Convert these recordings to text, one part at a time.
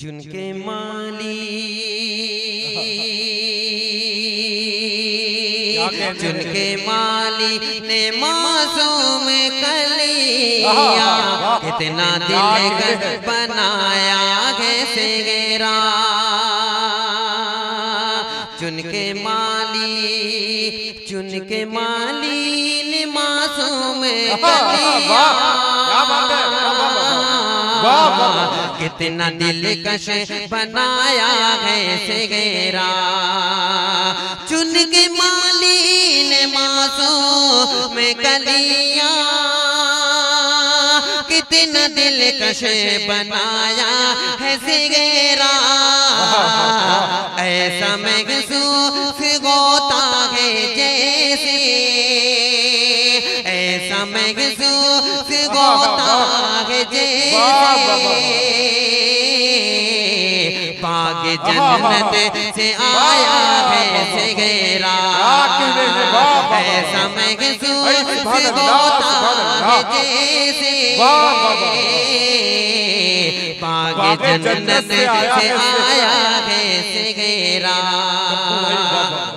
जिनके माली जिनके माली ने मासूम कलिया कितना दिल बनाया है सेगेरा। जिनके माली ने मासूम कलिया कितना दिलकश बनाया है सेगेरा। चुन के माली ने मासूम कलिया कितना दिलकश बनाया है सेगेरा। ऐसा महसूस होता है जैसे ऐसा महसूस होता है जैसे बाग जन्नत से आया है सेगेरा। ऐसा महसूस होता है जैसे बाग जन्नत से आया है सेगेरा।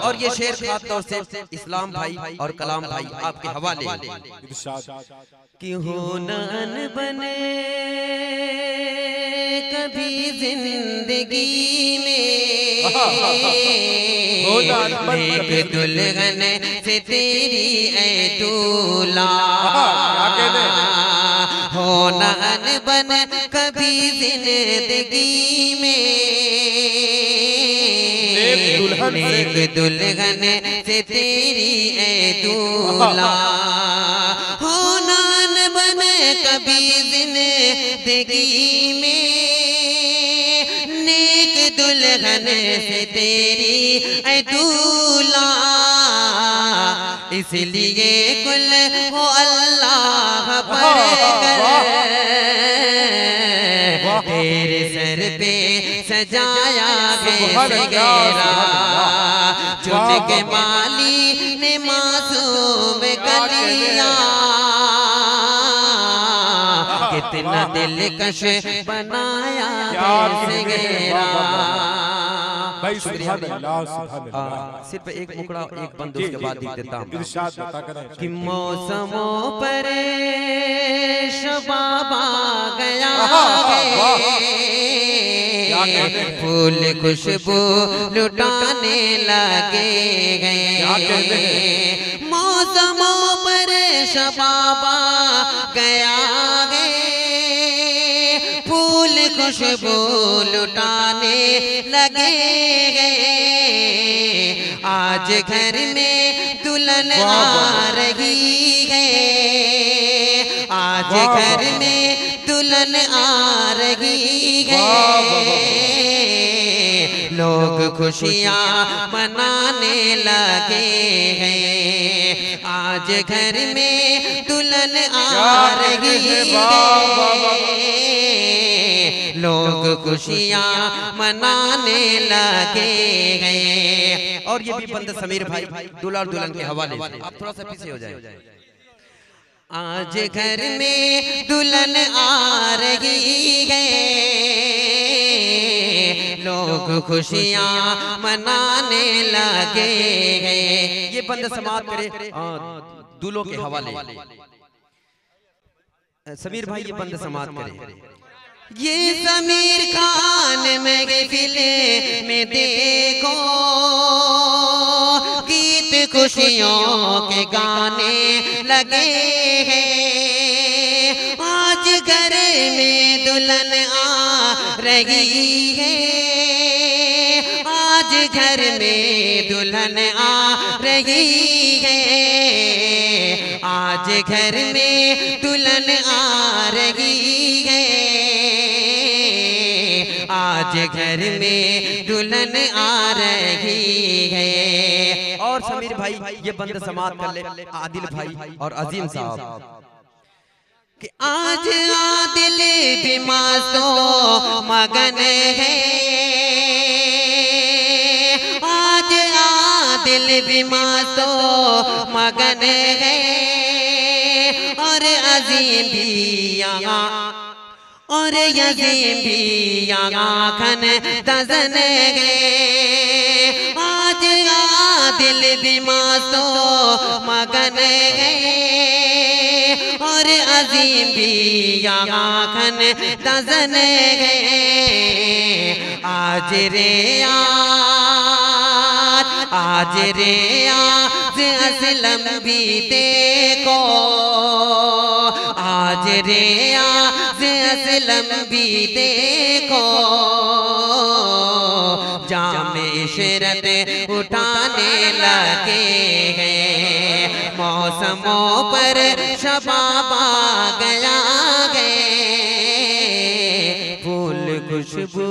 और ये शेर खास तौर से इस्लाम भाई और कलाम भाई आपके हवाले कि हो नन बने कभी जिंदगी में एक दुल्हन से तेरी ऐ दूल्हा। हो नन बन कभी जिंदगी में एक दुल्हन से तेरी ऐ दूल्हा। हो नान बन कभी जिंदगी में नेक दुल्हन से तेरी ऐ दूल्हा। इसलिए कुल हो अल्लाह पर तेरे सर पे सजाया है सेगेरा। चुन के माली ने मासूम कलिया कितना दिलकश बनाया है सेगेरा। सिर्फ एक मुकड़ा एक बंद उसके बाद लिख देता हूँ कि मौसमों पर शबाबा गया है फूल खुशबू लुटाने लगे हैं। मौसमों पर शबाबा गया है फूल खुशबू लुटाने लगे हैं। आज घर में दुल्हन आ रही है आज घर में दुल्हन आ रही है। लोग खुशियाँ मनाने लगे हैं आज घर में दुल्हन आ रही है। लोग खुशियाँ मनाने लगे हैं। और ये भी बंद समीर भाई दूल्हा और दुल्हन के हवाले आप थोड़ा सा पीछे हो जाए। आज घर में दुल्हन आ रही है लोग खुशियाँ मनाने लगे हैं। ये बंद समाप्त करे दूल्हों के हवाले समीर भाई ये बंद समाप्त करे। ये समीर खान महफिल में देखो गीत खुशियों के गाने लगे हैं। आज घर में दुल्हन आ रही है आज घर में दुल्हन आ रही है। आज घर में दुल्हन आ रही है आज घर में दुल्हन आ रही है। और समीर भाई ये बंद समाप्त कर ले आदिल भाई और अजीम साहब कि आज आदिल भी मासो मगन है आज आदिल भी मासो मगन है और अजीम भी यहाँ और यजीम भी आँखन तजन गए, आज दिल दिमासो मगन गए, और अजीम भी आँखन तजन गए, आज रे आज रे आज असलम भी देखो, आज रे आज असलम भी देखो, जाम इशरत उठाने लगे हैं, मौसमों पर शबाब आ गया है, फूल खुशबू